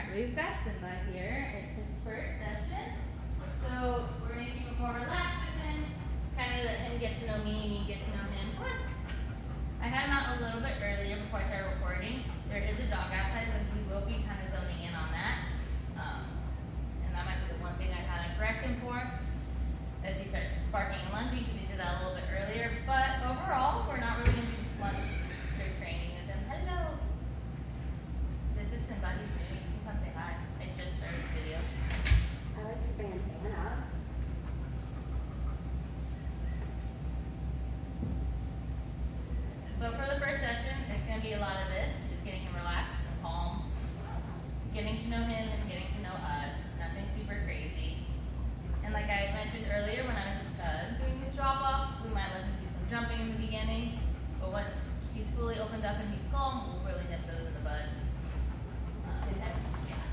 Alright, we've got Simba here. It's his first session. So we're going to keep it more relaxed with him, kind of let him get to know me get to know him. Come on. I had him out a little bit earlier before I started recording. There is a dog outside, so he will be kind of zoning in on that. And that might be the one thing I kind of correct him for. If he starts barking and lunging, because he did that a little bit earlier. But overall, we're not really going to do much straight training with him. Hello. This is Simba. He's new. You can come say hi. I just started the video. I like your bandana. But for the first session, it's going to be a lot of this, just getting him relaxed and calm, getting to know him and getting to know us. Nothing super crazy. And like I mentioned earlier, when I was doing his drop-off, we might let him do some jumping in the beginning. But once he's fully opened up and he's calm, we'll really nip those in the bud.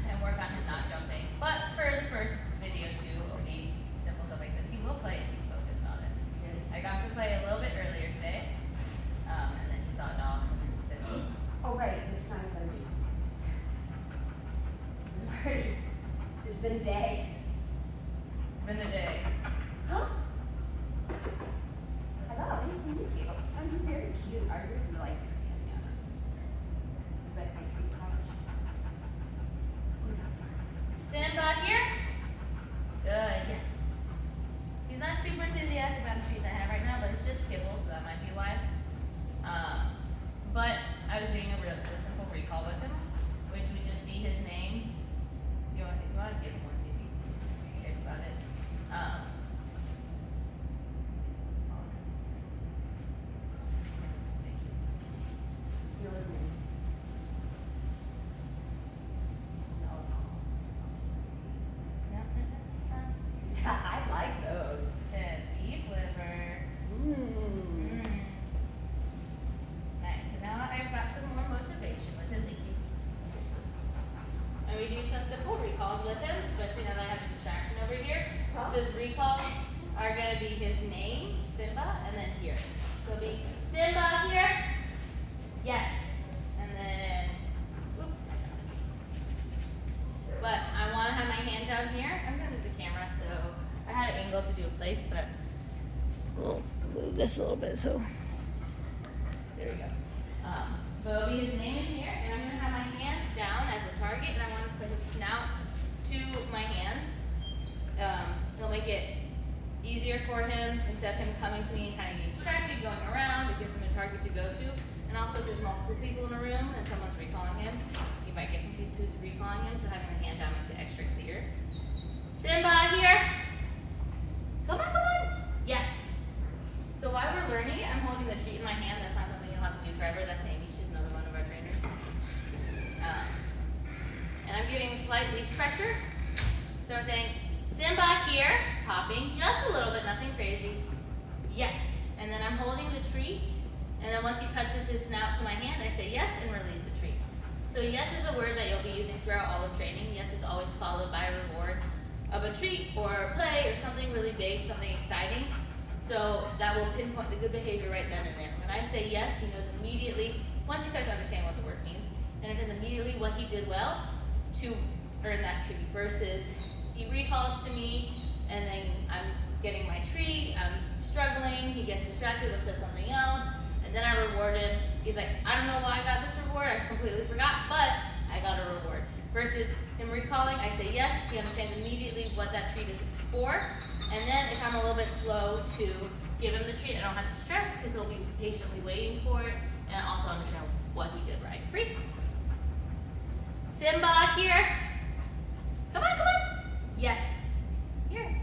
And work on him not jumping. But for the first video too, it'll be simple stuff like this. He will play if he's focused on it. I got to play a little bit earlier today. And then he saw a dog and he said, Oh, right, it's not gonna be. There's been a day. been a day. Hello, nice to meet you. Oh, you're very cute. I really like your bandana. Is that my tree pouch? Who's that for? Simba here? Good, yes. He's not super enthusiastic about the treats I have right now, but it's just kibble, so that might be why. But I was doing a simple recall with him, which would just be his name. You want to give him one, see if he cares about it. Feel his name. I like those. Said beef liver. Nice. So now I've got some more motivation with him. Thank you. And we do some simple recalls with him, especially now that I have a distraction over here. So his recalls are going to be his name, Simba, and then here. So it'll be Simba here. Yes. And then, whoop, but I want to have my hand down here. I'm going to move the camera, so I had an angle to do a place, but we'll move this a little bit. So there we go. But it'll be his name in here, and I'm going to have my hand down as a target, and I want to put his snout to my hand. It'll make it easier for him instead of him coming to me and kind of getting distracted, going around. It gives him a target to go to. And also, if there's multiple people in a room and someone's recalling him, he might get confused who's recalling him, so having my hand down makes it extra clear. Simba here. Come on, come on. Yes. So while we're learning, I'm holding the treat in my hand. That's not something you'll have to do forever. That's Amy. She's another one of our trainers. And I'm giving slight leash pressure. So I'm saying, Simba here, hopping just a little bit, nothing crazy. Yes. And then I'm holding the treat. And then once he touches his snout to my hand, I say yes and release the treat. So yes is a word that you'll be using throughout all of training. Yes is always followed by a reward of a treat or a play or something really big, something exciting. So that will pinpoint the good behavior right then and there. When I say yes, he knows immediately, once he starts to understand what the word means, and it is immediately what he did well to earn that treat versus he recalls to me and then I'm getting my treat, I'm struggling, he gets distracted, looks at something else, and then I reward him. He's like, I don't know why I got this reward, I completely forgot, but I got a reward. Versus him recalling, I say yes, he understands immediately what that treat is for, and then if I'm a little bit slow to give him the treat, I don't have to stress because he'll be patiently waiting for it and also understand what he did right. Free. Simba here. Come on, come on. Yes. Here.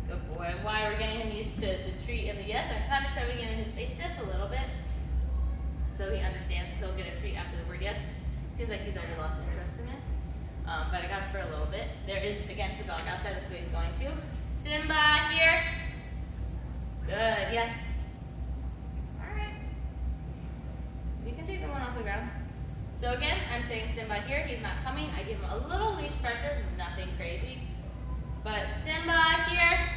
Good boy. Why we're getting him used to the treat and the yes, I'm kind of shoving it in his face just a little bit so he understands he'll get a treat after the word yes. Seems like he's already lost interest in it. But I got him for a little bit. There is, again, the dog outside. That's where he's going to. Simba here. Good. Yes. All right. You can take the one off the ground. So again, I'm saying Simba here. He's not coming. I give him a little leash pressure. Nothing crazy. But Simba here.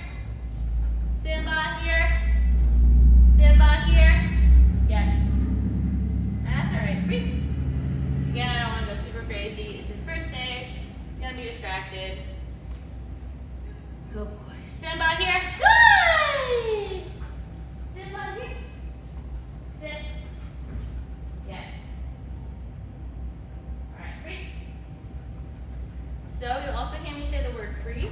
Simba here. Simba here. Yes. That's all right. Free. Again, I don't want to go super crazy. It's his first day. He's gonna be distracted. Good boy. Simba here. Hi! Simba here. Sit. Yes. Alright, free. So you'll also hear me say the word free.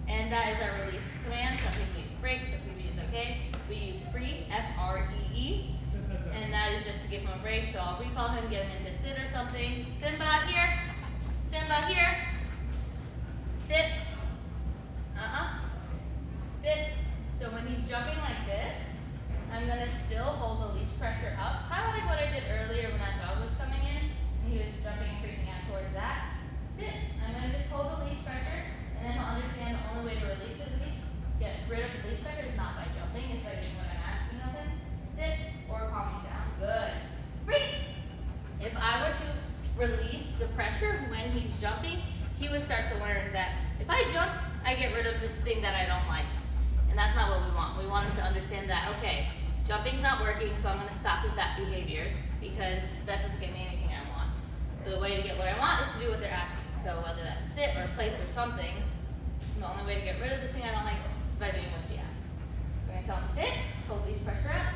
And that is our release command. Some people use break, some people use okay. We use free, F-R-E-E. And that is just to give him a break. So I'll recall him, get him into sit or something. Simba here. Simba here. Sit. Sit. So when he's jumping like this, I'm gonna still hold the leash pressure up, kind of like what I did earlier when that dog was coming in and he was jumping and freaking out towards that. Sit. I'm gonna just hold the leash pressure, and then he'll understand the only way to release the leash, get rid of the leash pressure is not by jumping, it's by doing what I'm asking of him. Sit or calming down. Good. Free. If I were to release the pressure when he's jumping, he would start to learn that if I jump, I get rid of this thing that I don't like. And that's not what we want. We want him to understand that, okay, jumping's not working, so I'm going to stop with that behavior because that doesn't get me anything I want. The way to get what I want is to do what they're asking. So whether that's a sit or a place or something, the only way to get rid of this thing I don't like is by doing what she asks. So I'm going to tell him sit, hold these pressure up.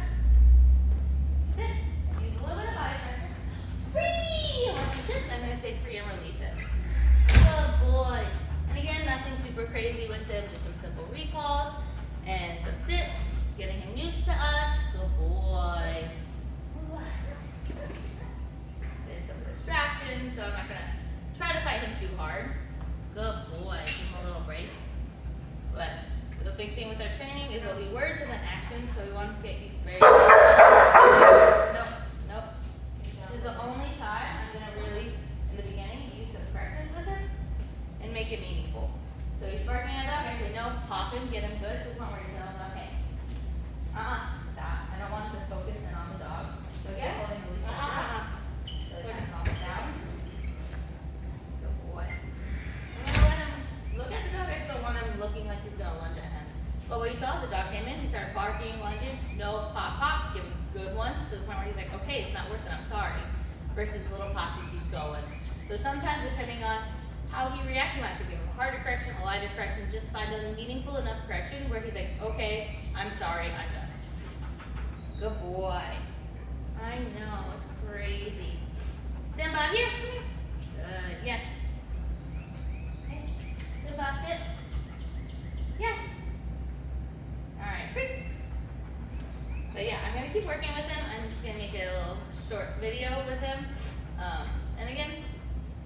Sit. Use a little bit of body pressure. Free! Once he sits, I'm going to say free and release it. Good boy. And again, nothing super crazy with him, just some simple recalls and some sits, getting him used to us. Good boy. Relax. There's some distractions, so I'm not going to try to fight him too hard. Good boy. Give him a little break. But the big thing with our training is there'll be words and then actions, so we want to get you very Nope. This is the only time I'm going to really, in the beginning, use some corrections with him and make it meaningful. So he's barking at a dog, I say no, pop him, get him good to the point where you tell him, okay. Stop. I don't want him to focus in on the dog. So again, holding the leash pressure. So he kind of calms down. Good boy. I'm going to let him look at the dog. I still want him looking like he's going to lunge at him. But what you saw, the dog came in, he started barking, lunging, no, pop, pop, give him good ones to the point where he's like, okay, it's not worth it, I'm sorry. Versus little pops, he keeps going. So sometimes, depending on how he reacts, you might have to give him a harder correction, a lighter correction, just find a meaningful enough correction where he's like, okay, I'm sorry, I'm done. Good boy. I know, it's crazy. Simba, here, come here. Good, yes. Okay. Simba, sit. Yes. All right, free. But yeah, I'm gonna keep working with him. I'm just gonna make a little short video with him. And again,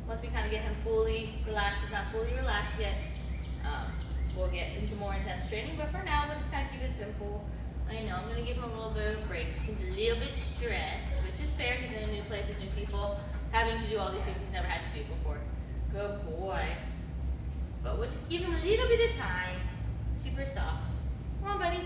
once we kind of get him fully relaxed, he's not fully relaxed yet, we'll get into more intense training. But for now, we'll just kind of keep it simple. I know, I'm going to give him a little bit of a break. He seems a little bit stressed, which is fair. He's in a new place with new people, having to do all these things he's never had to do before. Good boy. But we'll just give him a little bit of time. Super soft. Come on, buddy.